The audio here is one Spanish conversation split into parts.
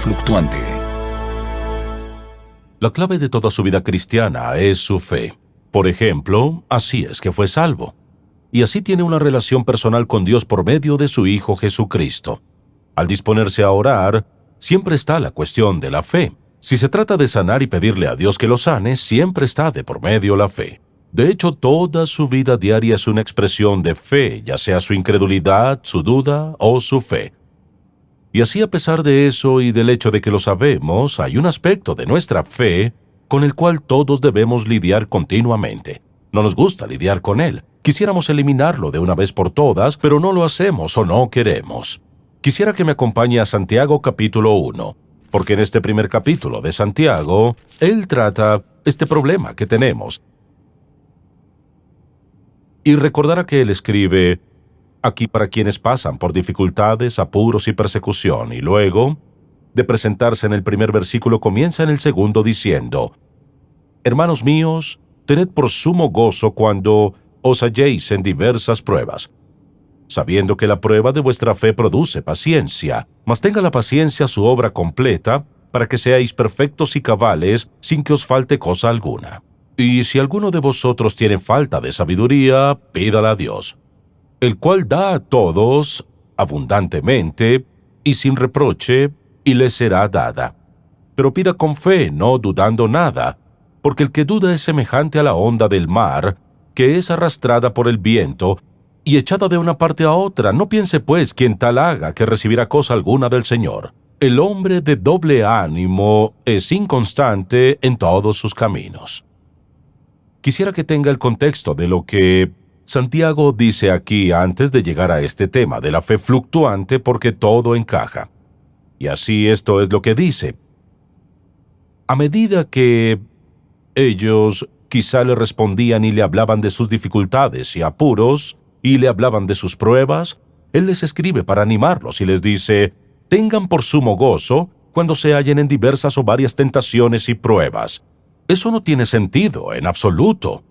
Fluctuante. La clave de toda su vida cristiana es su fe. Por ejemplo, así es que fue salvo. Y así tiene una relación personal con Dios por medio de su Hijo Jesucristo. Al disponerse a orar, siempre está la cuestión de la fe. Si se trata de sanar y pedirle a Dios que lo sane, siempre está de por medio la fe. De hecho, toda su vida diaria es una expresión de fe, ya sea su incredulidad, su duda o su fe. Y así, a pesar de eso y del hecho de que lo sabemos, hay un aspecto de nuestra fe con el cual todos debemos lidiar continuamente. No nos gusta lidiar con él. Quisiéramos eliminarlo de una vez por todas, pero no lo hacemos o no queremos. Quisiera que me acompañe a Santiago capítulo 1, porque en este primer capítulo de Santiago, él trata este problema que tenemos. Y recordará que él escribe aquí para quienes pasan por dificultades, apuros y persecución, y luego, de presentarse en el primer versículo, comienza en el segundo diciendo: Hermanos míos, tened por sumo gozo cuando os halléis en diversas pruebas, sabiendo que la prueba de vuestra fe produce paciencia, mas tenga la paciencia su obra completa, para que seáis perfectos y cabales, sin que os falte cosa alguna. Y si alguno de vosotros tiene falta de sabiduría, pídala a Dios, el cual da a todos abundantemente y sin reproche, y le será dada. Pero pida con fe, no dudando nada, porque el que duda es semejante a la onda del mar, que es arrastrada por el viento y echada de una parte a otra. No piense pues quien tal haga que recibirá cosa alguna del Señor. El hombre de doble ánimo es inconstante en todos sus caminos. Quisiera que tenga el contexto de lo que Santiago dice aquí antes de llegar a este tema de la fe fluctuante, porque todo encaja. Y así esto es lo que dice. A medida que ellos quizá le respondían y le hablaban de sus dificultades y apuros, y le hablaban de sus pruebas, él les escribe para animarlos y les dice: tengan por sumo gozo cuando se hallen en diversas o varias tentaciones y pruebas. Eso no tiene sentido en absoluto.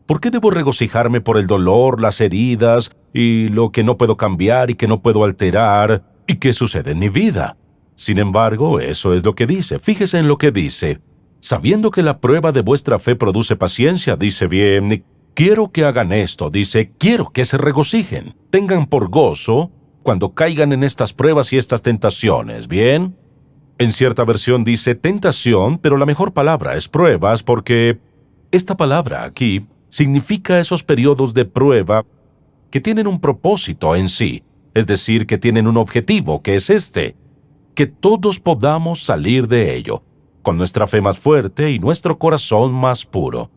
¿Por qué debo regocijarme por el dolor, las heridas, y lo que no puedo cambiar y que no puedo alterar, y qué sucede en mi vida? Sin embargo, eso es lo que dice. Fíjese en lo que dice. Sabiendo que la prueba de vuestra fe produce paciencia, dice bien. Quiero que hagan esto, dice, quiero que se regocijen. Tengan por gozo cuando caigan en estas pruebas y estas tentaciones, ¿bien? En cierta versión dice tentación, pero la mejor palabra es pruebas, porque esta palabra aquí significa esos periodos de prueba que tienen un propósito en sí, es decir, que tienen un objetivo, que es que todos podamos salir de ello, con nuestra fe más fuerte y nuestro corazón más puro.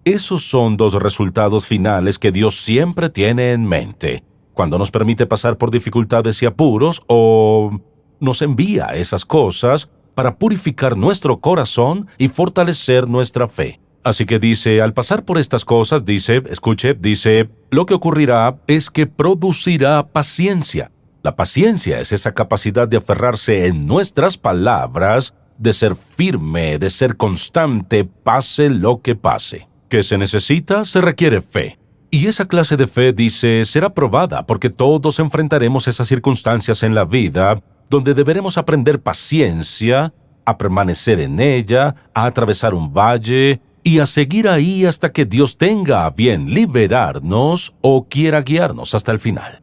Esos son dos resultados finales que Dios siempre tiene en mente, cuando nos permite pasar por dificultades y apuros, o nos envía esas cosas para purificar nuestro corazón y fortalecer nuestra fe. Así que dice, al pasar por estas cosas, dice, escuche, dice, lo que ocurrirá es que producirá paciencia. La paciencia es esa capacidad de aferrarse en nuestras palabras, de ser firme, de ser constante, pase lo que pase. ¿Qué se necesita? Se requiere fe. Y esa clase de fe, dice, será probada porque todos enfrentaremos esas circunstancias en la vida donde deberemos aprender paciencia, a permanecer en ella, a atravesar un valle y a seguir ahí hasta que Dios tenga a bien liberarnos o quiera guiarnos hasta el final.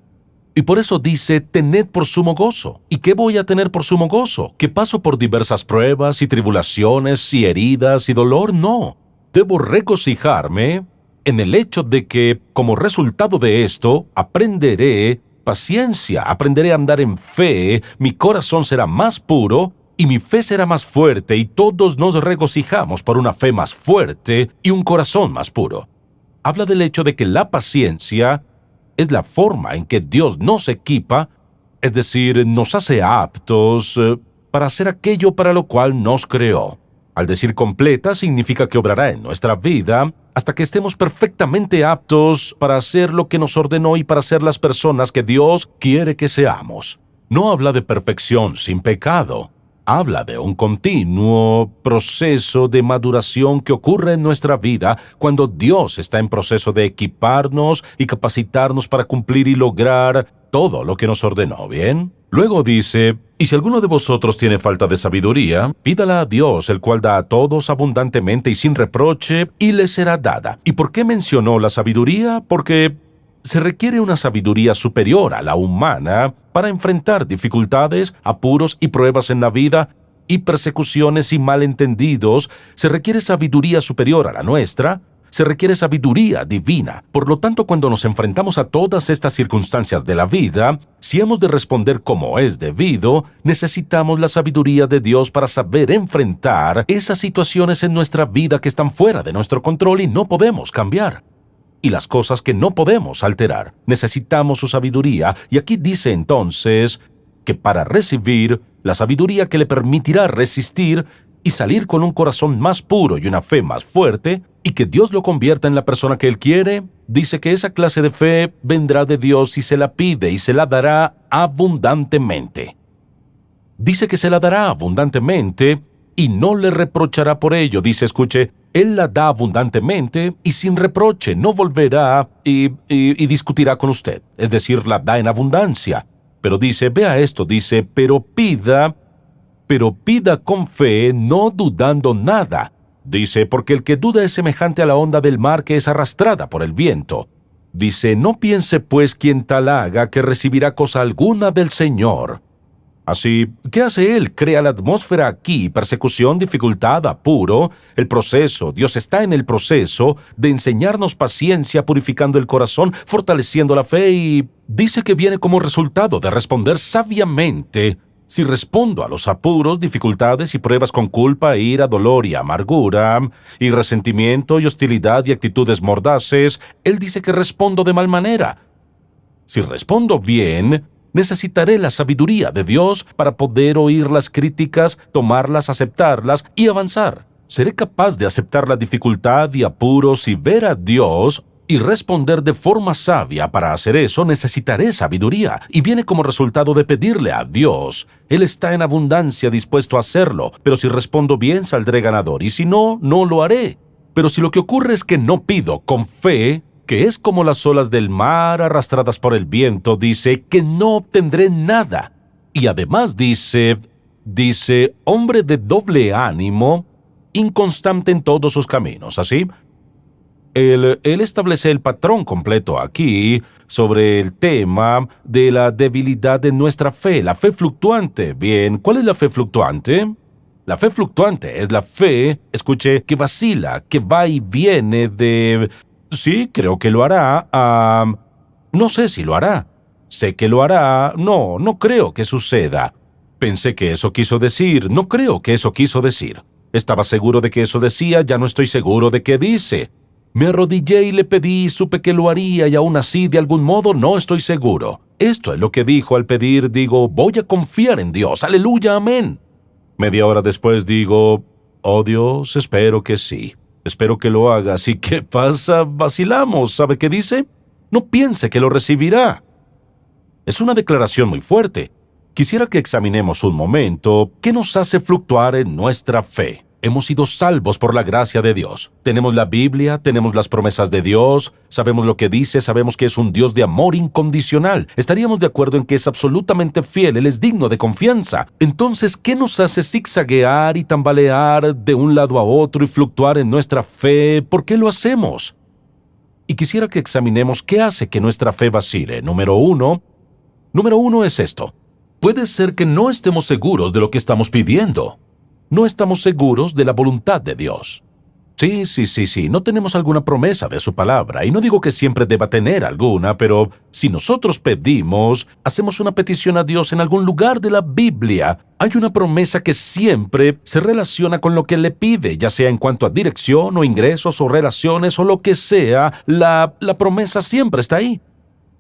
Y por eso dice, tened por sumo gozo. ¿Y qué voy a tener por sumo gozo? ¿Que paso por diversas pruebas y tribulaciones y heridas y dolor? No. Debo regocijarme en el hecho de que, como resultado de esto, aprenderé paciencia, aprenderé a andar en fe, mi corazón será más puro y mi fe será más fuerte y todos nos regocijamos por una fe más fuerte y un corazón más puro. Habla del hecho de que la paciencia es la forma en que Dios nos equipa, es decir, nos hace aptos para hacer aquello para lo cual nos creó. Al decir completa, significa que obrará en nuestra vida hasta que estemos perfectamente aptos para hacer lo que nos ordenó y para ser las personas que Dios quiere que seamos. No habla de perfección sin pecado. Habla de un continuo proceso de maduración que ocurre en nuestra vida cuando Dios está en proceso de equiparnos y capacitarnos para cumplir y lograr todo lo que nos ordenó, ¿bien? Luego dice, y si alguno de vosotros tiene falta de sabiduría, pídala a Dios, el cual da a todos abundantemente y sin reproche, y le será dada. ¿Y por qué mencionó la sabiduría? Porque se requiere una sabiduría superior a la humana para enfrentar dificultades, apuros y pruebas en la vida y persecuciones y malentendidos. Se requiere sabiduría superior a la nuestra. Se requiere sabiduría divina. Por lo tanto, cuando nos enfrentamos a todas estas circunstancias de la vida, si hemos de responder como es debido, necesitamos la sabiduría de Dios para saber enfrentar esas situaciones en nuestra vida que están fuera de nuestro control y no podemos cambiar. Y las cosas que no podemos alterar. Necesitamos su sabiduría. Y aquí dice entonces que para recibir la sabiduría que le permitirá resistir y salir con un corazón más puro y una fe más fuerte, y que Dios lo convierta en la persona que Él quiere, dice que esa clase de fe vendrá de Dios y se la pide y se la dará abundantemente. Dice que se la dará abundantemente y no le reprochará por ello. Dice, escuche, Él la da abundantemente y sin reproche, no volverá y discutirá con usted. Es decir, la da en abundancia. Pero dice, vea esto, dice, pero pida con fe, no dudando nada. Dice, porque el que duda es semejante a la onda del mar que es arrastrada por el viento. Dice, no piense pues quien tal haga que recibirá cosa alguna del Señor. Así, ¿qué hace Él? Crea la atmósfera aquí, persecución, dificultad, apuro, el proceso. Dios está en el proceso de enseñarnos paciencia, purificando el corazón, fortaleciendo la fe y dice que viene como resultado de responder sabiamente. Si respondo a los apuros, dificultades y pruebas con culpa, ira, dolor y amargura, y resentimiento y hostilidad y actitudes mordaces, Él dice que respondo de mal manera. Si respondo bien, necesitaré la sabiduría de Dios para poder oír las críticas, tomarlas, aceptarlas y avanzar. Seré capaz de aceptar la dificultad y apuros y ver a Dios y responder de forma sabia. Para hacer eso necesitaré sabiduría y viene como resultado de pedirle a Dios. Él está en abundancia dispuesto a hacerlo, pero si respondo bien saldré ganador y si no, no lo haré. Pero si lo que ocurre es que no pido con fe, que es como las olas del mar arrastradas por el viento, dice que no obtendré nada. Y además dice, hombre de doble ánimo, inconstante en todos sus caminos, ¿así? Él establece el patrón completo aquí sobre el tema de la debilidad de nuestra fe, la fe fluctuante. Bien, ¿cuál es la fe fluctuante? La fe fluctuante es la fe, escuche, que vacila, que va y viene de... Sí, creo que lo hará, no sé si lo hará. Sé que lo hará, no creo que suceda. Pensé que eso quiso decir, no creo que eso quiso decir. Estaba seguro de que eso decía, ya no estoy seguro de qué dice. Me arrodillé y le pedí, supe que lo haría y aún así, de algún modo, no estoy seguro. Esto es lo que dijo al pedir, digo, voy a confiar en Dios, aleluya, amén. Media hora después digo, oh Dios, espero que sí. Espero que lo haga. ¿Y qué pasa? Vacilamos. ¿Sabe qué dice? No piense que lo recibirá. Es una declaración muy fuerte. Quisiera que examinemos un momento qué nos hace fluctuar en nuestra fe. Hemos sido salvos por la gracia de Dios. Tenemos la Biblia, tenemos las promesas de Dios, sabemos lo que dice, sabemos que es un Dios de amor incondicional. Estaríamos de acuerdo en que es absolutamente fiel, Él es digno de confianza. Entonces, ¿qué nos hace zigzaguear y tambalear de un lado a otro y fluctuar en nuestra fe? ¿Por qué lo hacemos? Y quisiera que examinemos qué hace que nuestra fe vacile. Número uno es esto. Puede ser que no estemos seguros de lo que estamos pidiendo. No estamos seguros de la voluntad de Dios. Sí, no tenemos alguna promesa de su palabra, y no digo que siempre deba tener alguna, pero si nosotros pedimos, hacemos una petición a Dios en algún lugar de la Biblia, hay una promesa que siempre se relaciona con lo que Él le pide, ya sea en cuanto a dirección o ingresos o relaciones o lo que sea, la promesa siempre está ahí.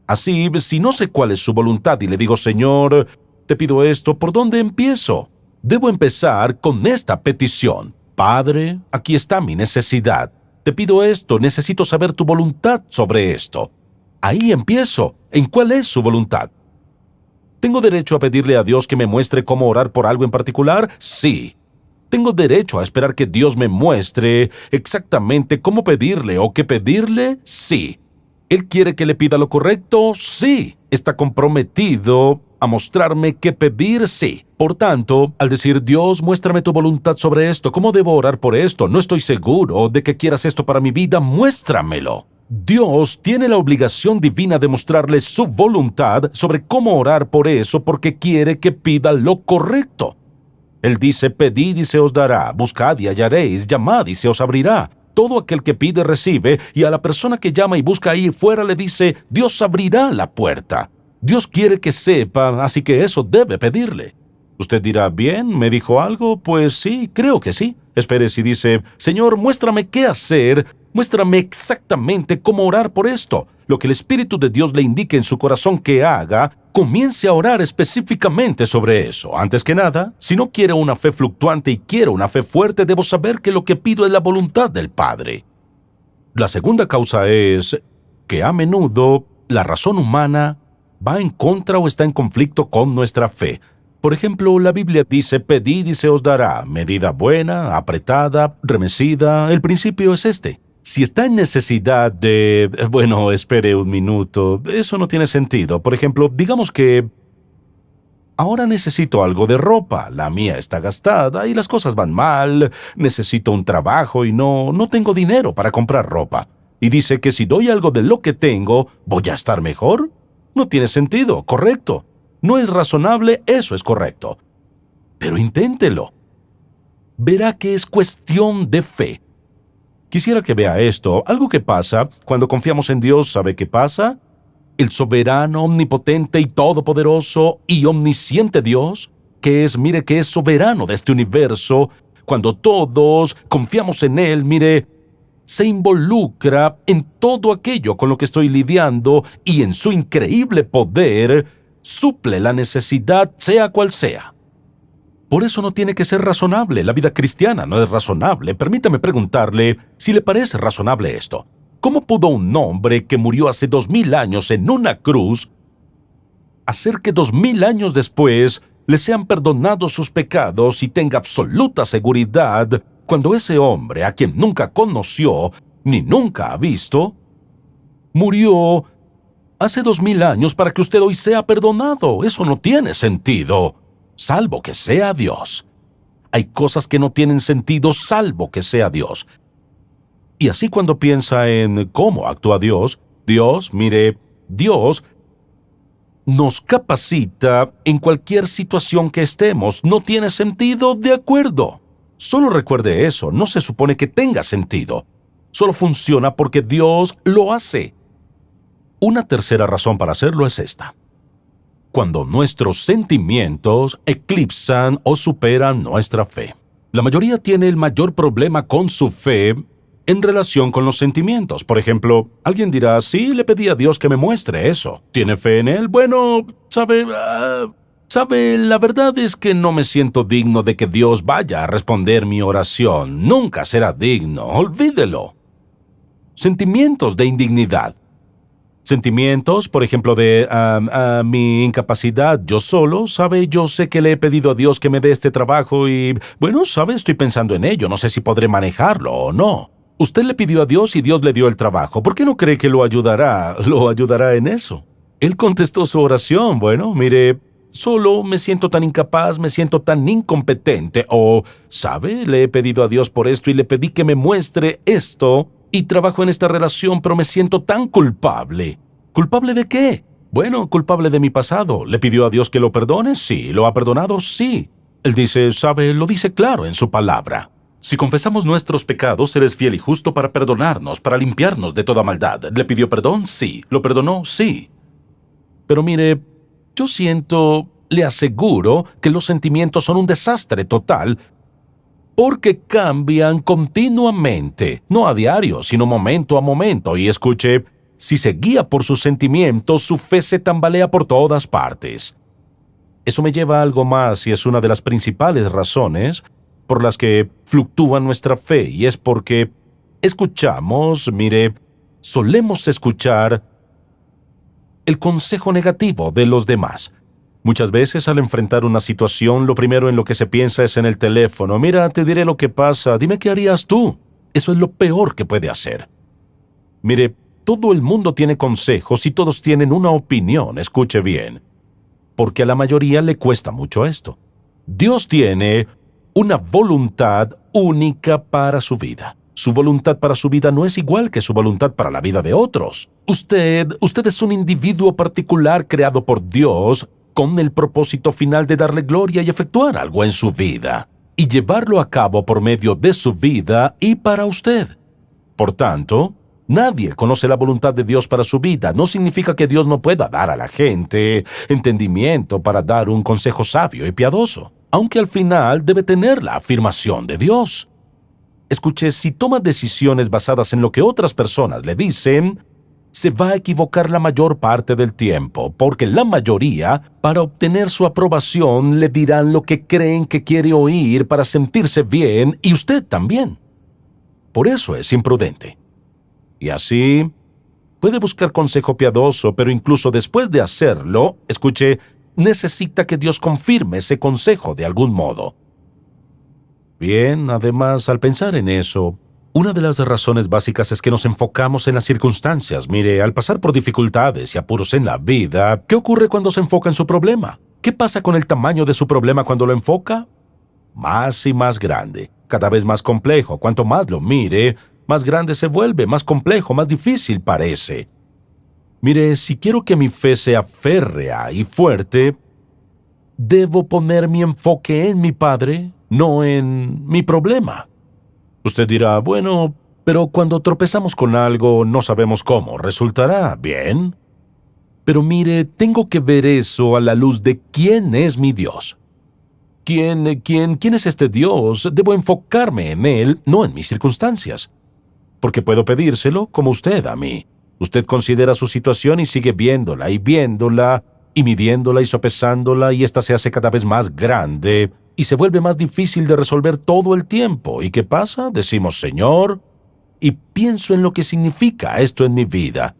Así, si no sé cuál es su voluntad y le digo, Señor, te pido esto, ¿por dónde empiezo? Debo empezar con esta petición. Padre, aquí está mi necesidad. Te pido esto, necesito saber tu voluntad sobre esto. Ahí empiezo. ¿En cuál es su voluntad? ¿Tengo derecho a pedirle a Dios que me muestre cómo orar por algo en particular? Sí. ¿Tengo derecho a esperar que Dios me muestre exactamente cómo pedirle o qué pedirle? Sí. ¿Él quiere que le pida lo correcto? Sí. ¿Está comprometido a mostrarme qué pedir? Sí. Por tanto, al decir, Dios, muéstrame tu voluntad sobre esto, ¿cómo debo orar por esto? No estoy seguro de que quieras esto para mi vida, muéstramelo. Dios tiene la obligación divina de mostrarle su voluntad sobre cómo orar por eso porque quiere que pida lo correcto. Él dice, pedid y se os dará, buscad y hallaréis, llamad y se os abrirá. Todo aquel que pide recibe, y a la persona que llama y busca ahí fuera le dice, Dios abrirá la puerta. Dios quiere que sepa, así que eso debe pedirle. Usted dirá, bien, ¿me dijo algo? Pues sí, creo que sí. Espere si dice, Señor, muéstrame qué hacer, muéstrame exactamente cómo orar por esto. Lo que el Espíritu de Dios le indique en su corazón que haga, comience a orar específicamente sobre eso. Antes que nada, si no quiero una fe fluctuante y quiero una fe fuerte, debo saber que lo que pido es la voluntad del Padre. La segunda causa es que a menudo la razón humana va en contra o está en conflicto con nuestra fe. Por ejemplo, la Biblia dice, pedid y se os dará, medida buena, apretada, remecida. El principio es este. Si está en necesidad de... Bueno, espere un minuto. Eso no tiene sentido. Por ejemplo, digamos que ahora necesito algo de ropa. La mía está gastada y las cosas van mal. Necesito un trabajo y no tengo dinero para comprar ropa. Y dice que si doy algo de lo que tengo, ¿voy a estar mejor? No tiene sentido, correcto. No es razonable, eso es correcto. Pero inténtelo. Verá que es cuestión de fe. Quisiera que vea esto. Algo que pasa cuando confiamos en Dios, ¿sabe qué pasa? El soberano, omnipotente y todopoderoso y omnisciente Dios, que es soberano de este universo, cuando todos confiamos en Él, se involucra en todo aquello con lo que estoy lidiando y en su increíble poder suple la necesidad, sea cual sea. Por eso no tiene que ser razonable. La vida cristiana no es razonable. Permítame preguntarle si le parece razonable esto. ¿Cómo pudo un hombre que murió hace 2000 años en una cruz hacer que 2000 años después le sean perdonados sus pecados y tenga absoluta seguridad cuando ese hombre, a quien nunca conoció ni nunca ha visto, murió hace 2000 años para que usted hoy sea perdonado? Eso no tiene sentido, salvo que sea Dios. Hay cosas que no tienen sentido salvo que sea Dios. Y así cuando piensa en cómo actúa Dios, Dios nos capacita en cualquier situación que estemos. ¿No tiene sentido? De acuerdo. Solo recuerde eso, no se supone que tenga sentido. Solo funciona porque Dios lo hace. Una tercera razón para hacerlo es esta. Cuando nuestros sentimientos eclipsan o superan nuestra fe. La mayoría tiene el mayor problema con su fe en relación con los sentimientos. Por ejemplo, alguien dirá, sí, le pedí a Dios que me muestre eso. ¿Tiene fe en Él? Bueno, ¿sabe? Sabe, la verdad es que no me siento digno de que Dios vaya a responder mi oración. Nunca será digno, olvídelo. Sentimientos de indignidad. Sentimientos, por ejemplo, de mi incapacidad yo solo, ¿sabe? Yo sé que le he pedido a Dios que me dé este trabajo y, bueno, ¿sabe? Estoy pensando en ello, no sé si podré manejarlo o no. Usted le pidió a Dios y Dios le dio el trabajo. ¿Por qué no cree que lo ayudará en eso? Él contestó su oración. Bueno, mire, solo me siento tan incapaz, me siento tan incompetente. O, ¿sabe? Le he pedido a Dios por esto y le pedí que me muestre esto y trabajo en esta relación, pero me siento tan culpable. ¿Culpable de qué? Bueno, culpable de mi pasado. ¿Le pidió a Dios que lo perdone? Sí. ¿Lo ha perdonado? Sí. Él dice, ¿sabe? Lo dice claro en su palabra. Si confesamos nuestros pecados, Él es fiel y justo para perdonarnos, para limpiarnos de toda maldad. ¿Le pidió perdón? Sí. ¿Lo perdonó? Sí. Pero mire, le aseguro que los sentimientos son un desastre total porque cambian continuamente, no a diario, sino momento a momento. Y escuche, si se guía por sus sentimientos, su fe se tambalea por todas partes. Eso me lleva a algo más y es una de las principales razones por las que fluctúa nuestra fe, y es porque solemos escuchar el consejo negativo de los demás. Muchas veces al enfrentar una situación, lo primero en lo que se piensa es en el teléfono. Mira, te diré lo que pasa, dime qué harías tú. Eso es lo peor que puede hacer. Mire, todo el mundo tiene consejos y todos tienen una opinión, escuche bien, porque a la mayoría le cuesta mucho esto. Dios tiene una voluntad única para su vida. Su voluntad para su vida no es igual que su voluntad para la vida de otros. Usted es un individuo particular creado por Dios con el propósito final de darle gloria y efectuar algo en su vida, y llevarlo a cabo por medio de su vida y para usted. Por tanto, nadie conoce la voluntad de Dios para su vida. No significa que Dios no pueda dar a la gente entendimiento para dar un consejo sabio y piadoso, aunque al final debe tener la afirmación de Dios. Escuche, si toma decisiones basadas en lo que otras personas le dicen, se va a equivocar la mayor parte del tiempo, porque la mayoría, para obtener su aprobación, le dirán lo que creen que quiere oír para sentirse bien, y usted también. Por eso es imprudente. Y así, puede buscar consejo piadoso, pero incluso después de hacerlo, escuche, necesita que Dios confirme ese consejo de algún modo. Bien, además, al pensar en eso, una de las razones básicas es que nos enfocamos en las circunstancias. Mire, al pasar por dificultades y apuros en la vida, ¿qué ocurre cuando se enfoca en su problema? ¿Qué pasa con el tamaño de su problema cuando lo enfoca? Más y más grande, cada vez más complejo. Cuanto más lo mire, más grande se vuelve, más complejo, más difícil parece. Mire, si quiero que mi fe sea férrea y fuerte, debo poner mi enfoque en mi Padre, no en mi problema. Usted dirá, bueno, pero cuando tropezamos con algo no sabemos cómo resultará. Bien. Pero mire, tengo que ver eso a la luz de quién es mi Dios. ¿Quién es este Dios? Debo enfocarme en Él, no en mis circunstancias. Porque puedo pedírselo como usted a mí. Usted considera su situación y sigue viéndola y midiéndola y sopesándola, y ésta se hace cada vez más grande y se vuelve más difícil de resolver todo el tiempo. ¿Y qué pasa? Decimos, Señor, y pienso en lo que significa esto en mi vida.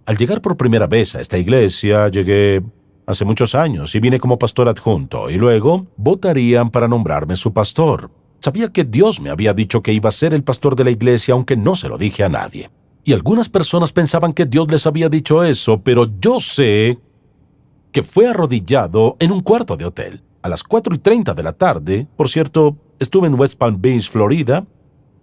Al llegar por primera vez a esta iglesia, llegué hace muchos años y vine como pastor adjunto, y luego votarían para nombrarme su pastor. Sabía que Dios me había dicho que iba a ser el pastor de la iglesia, aunque no se lo dije a nadie. Y algunas personas pensaban que Dios les había dicho eso, pero yo sé que fue arrodillado en un cuarto de hotel a las 4:30 de la tarde. Por cierto, estuve en West Palm Beach, Florida,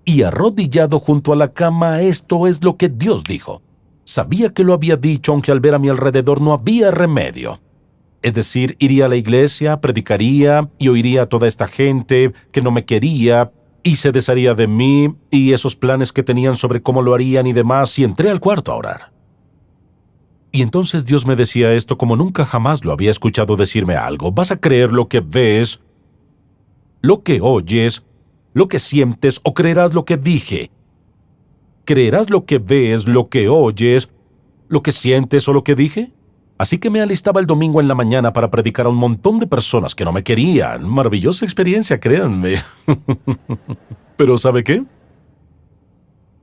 y arrodillado junto a la cama, esto es lo que Dios dijo. Sabía que lo había dicho, aunque al ver a mi alrededor no había remedio. Es decir, iría a la iglesia, predicaría y oiría a toda esta gente que no me quería y se desharía de mí y esos planes que tenían sobre cómo lo harían y demás, y entré al cuarto a orar. Y entonces Dios me decía esto como nunca jamás lo había escuchado decirme algo. Vas a creer lo que ves, lo que oyes, lo que sientes, o creerás lo que dije. ¿Creerás lo que ves, lo que oyes, lo que sientes o lo que dije? Así que me alistaba el domingo en la mañana para predicar a un montón de personas que no me querían. Maravillosa experiencia, créanme. Pero ¿sabe qué?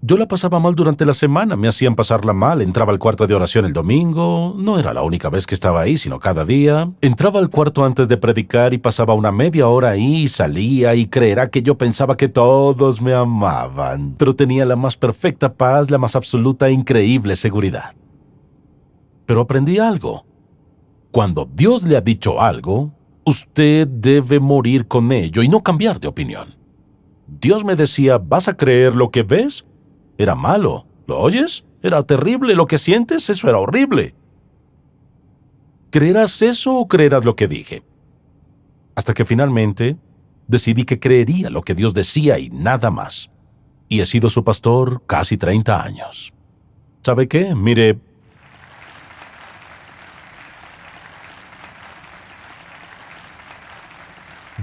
Yo la pasaba mal durante la semana, me hacían pasarla mal. Entraba al cuarto de oración el domingo, no era la única vez que estaba ahí, sino cada día. Entraba al cuarto antes de predicar y pasaba una media hora ahí y salía, y creerá que yo pensaba que todos me amaban. Pero tenía la más perfecta paz, la más absoluta e increíble seguridad. Pero aprendí algo. Cuando Dios le ha dicho algo, usted debe morir con ello y no cambiar de opinión. Dios me decía, ¿vas a creer lo que ves? Era malo. ¿Lo oyes? Era terrible. ¿Lo que sientes? Eso era horrible. ¿Creerás eso o creerás lo que dije? Hasta que finalmente decidí que creería lo que Dios decía y nada más. Y he sido su pastor casi 30 años. ¿Sabe qué? Mire,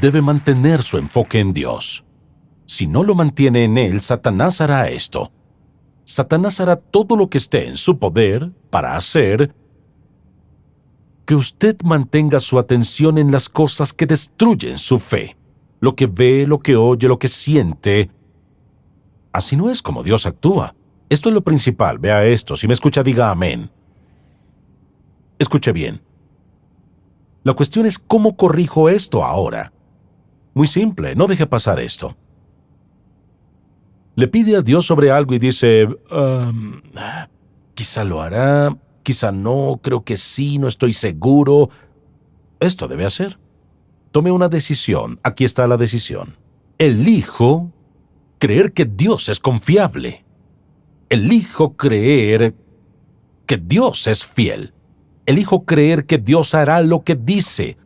debe mantener su enfoque en Dios. Si no lo mantiene en Él, Satanás hará esto. Satanás hará todo lo que esté en su poder para hacer que usted mantenga su atención en las cosas que destruyen su fe. Lo que ve, lo que oye, lo que siente. Así no es como Dios actúa. Esto es lo principal. Vea esto. Si me escucha, diga amén. Escuche bien. La cuestión es cómo corrijo esto ahora. Muy simple. No deje pasar esto. Le pide a Dios sobre algo y dice, quizá lo hará, quizá no, creo que sí, no estoy seguro. Esto debe hacer. Tome una decisión. Aquí está la decisión. Elijo creer que Dios es confiable. Elijo creer que Dios es fiel. Elijo creer que Dios hará lo que dice.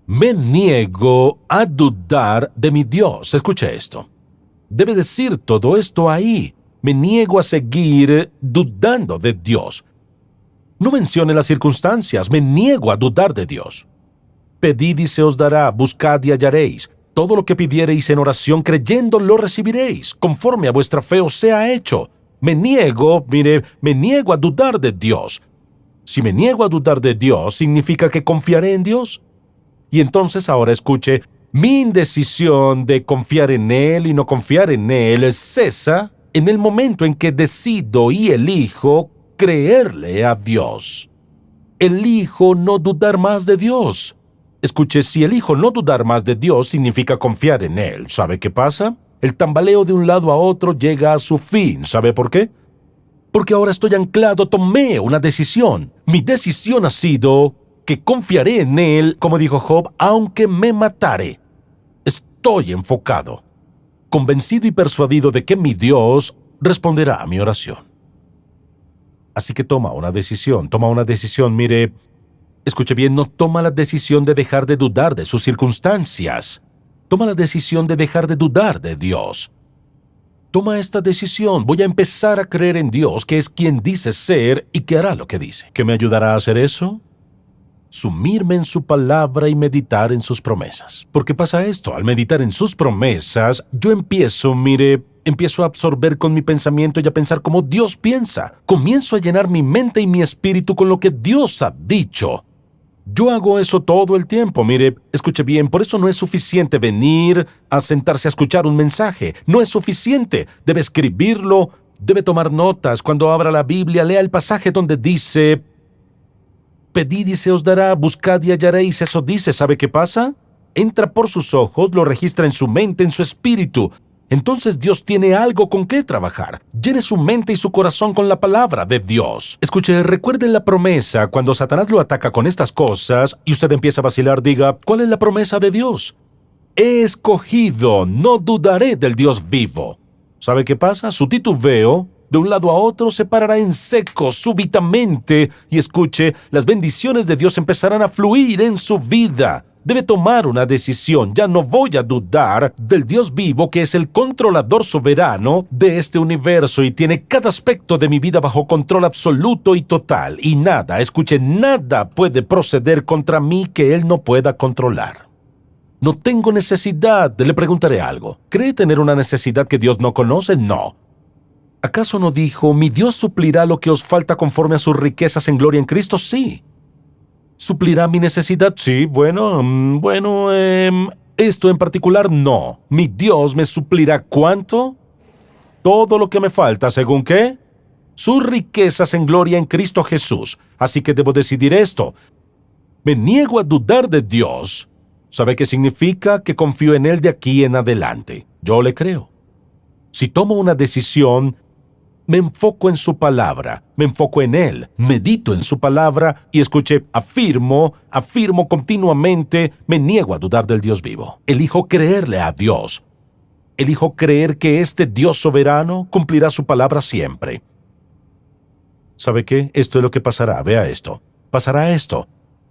Me niego a dudar de mi Dios. Escuche esto. Debe decir todo esto ahí. Me niego a seguir dudando de Dios. No mencione las circunstancias. Me niego a dudar de Dios. Pedid y se os dará, buscad y hallaréis. Todo lo que pidiereis en oración creyendo lo recibiréis, conforme a vuestra fe os sea hecho. Me niego a dudar de Dios. Si me niego a dudar de Dios, ¿significa que confiaré en Dios? Y entonces ahora escuche, mi indecisión de confiar en Él y no confiar en Él cesa en el momento en que decido y elijo creerle a Dios. Elijo no dudar más de Dios. Escuche, si elijo no dudar más de Dios, significa confiar en Él. ¿Sabe qué pasa? El tambaleo de un lado a otro llega a su fin. ¿Sabe por qué? Porque ahora estoy anclado, tomé una decisión. Mi decisión ha sido que confiaré en Él, como dijo Job, aunque me matare. Estoy enfocado, convencido y persuadido de que mi Dios responderá a mi oración. Así que toma una decisión, mire, escuche bien, no toma la decisión de dejar de dudar de sus circunstancias. Toma la decisión de dejar de dudar de Dios. Toma esta decisión, voy a empezar a creer en Dios, que es quien dice ser y que hará lo que dice. ¿Qué me ayudará a hacer eso? Sumirme en su palabra y meditar en sus promesas. ¿Por qué pasa esto? Al meditar en sus promesas, yo empiezo a absorber con mi pensamiento y a pensar como Dios piensa. Comienzo a llenar mi mente y mi espíritu con lo que Dios ha dicho. Yo hago eso todo el tiempo. Mire, escuche bien, por eso no es suficiente venir a sentarse a escuchar un mensaje. No es suficiente. Debe escribirlo, debe tomar notas. Cuando abra la Biblia, lea el pasaje donde dice, pedid y se os dará, buscad y hallaréis. Eso dice, ¿sabe qué pasa? Entra por sus ojos, lo registra en su mente, en su espíritu. Entonces Dios tiene algo con qué trabajar. Llene su mente y su corazón con la palabra de Dios. Escuche, recuerde la promesa. Cuando Satanás lo ataca con estas cosas y usted empieza a vacilar, diga, ¿cuál es la promesa de Dios? He escogido, no dudaré del Dios vivo. ¿Sabe qué pasa? Su titubeo de un lado a otro se parará en seco súbitamente y escuche, las bendiciones de Dios empezarán a fluir en su vida. Debe tomar una decisión. Ya no voy a dudar del Dios vivo, que es el controlador soberano de este universo y tiene cada aspecto de mi vida bajo control absoluto y total. Y nada, escuche, nada puede proceder contra mí que Él no pueda controlar. No tengo necesidad. Le preguntaré algo. ¿Cree tener una necesidad que Dios no conoce? No. ¿Acaso no dijo, mi Dios suplirá lo que os falta conforme a sus riquezas en gloria en Cristo? Sí. ¿Suplirá mi necesidad? Sí, esto en particular no. Mi Dios me suplirá ¿cuánto? Todo lo que me falta, ¿según qué? Sus riquezas en gloria en Cristo Jesús. Así que debo decidir esto. Me niego a dudar de Dios. ¿Sabe qué significa? Que confío en Él de aquí en adelante. Yo le creo. Si tomo una decisión, me enfoco en su palabra, me enfoco en Él, medito en su palabra y escuche, afirmo continuamente, me niego a dudar del Dios vivo. Elijo creerle a Dios. Elijo creer que este Dios soberano cumplirá su palabra siempre. ¿Sabe qué? Esto es lo que pasará. Vea esto. Pasará esto.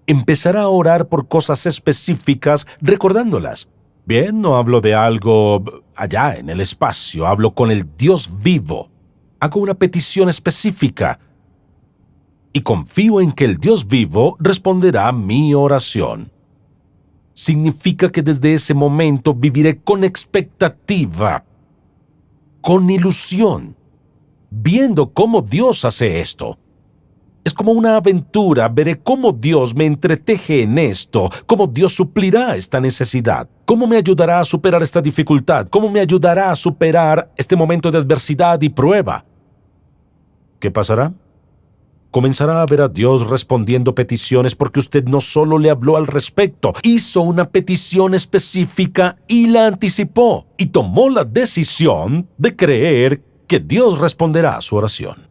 Empezará a orar por cosas específicas recordándolas. Bien, no hablo de algo allá en el espacio, hablo con el Dios vivo. Hago una petición específica y confío en que el Dios vivo responderá mi oración. Significa que desde ese momento viviré con expectativa, con ilusión, viendo cómo Dios hace esto. Es como una aventura, veré cómo Dios me entreteje en esto, cómo Dios suplirá esta necesidad, cómo me ayudará a superar esta dificultad, cómo me ayudará a superar este momento de adversidad y prueba. ¿Qué pasará? Comenzará a ver a Dios respondiendo peticiones porque usted no solo le habló al respecto, hizo una petición específica y la anticipó y tomó la decisión de creer que Dios responderá a su oración.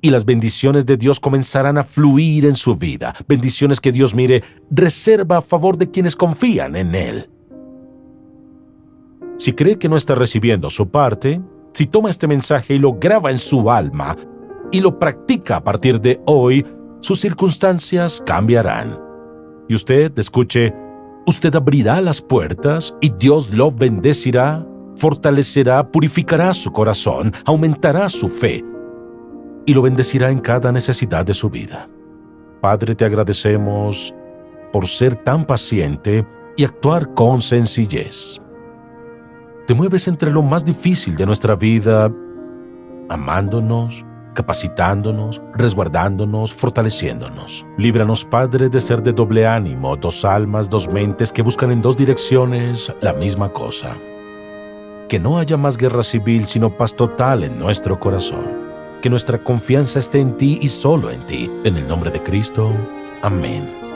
Y las bendiciones de Dios comenzarán a fluir en su vida. Bendiciones que Dios, mire, reserva a favor de quienes confían en Él. Si cree que no está recibiendo su parte, si toma este mensaje y lo graba en su alma y lo practica a partir de hoy, sus circunstancias cambiarán. Y usted, escuche, usted abrirá las puertas y Dios lo bendecirá, fortalecerá, purificará su corazón, aumentará su fe y lo bendecirá en cada necesidad de su vida. Padre, te agradecemos por ser tan paciente y actuar con sencillez. Te mueves entre lo más difícil de nuestra vida, amándonos, capacitándonos, resguardándonos, fortaleciéndonos. Líbranos, Padre, de ser de doble ánimo, dos almas, dos mentes que buscan en dos direcciones la misma cosa. Que no haya más guerra civil, sino paz total en nuestro corazón. Que nuestra confianza esté en ti y solo en ti. En el nombre de Cristo. Amén.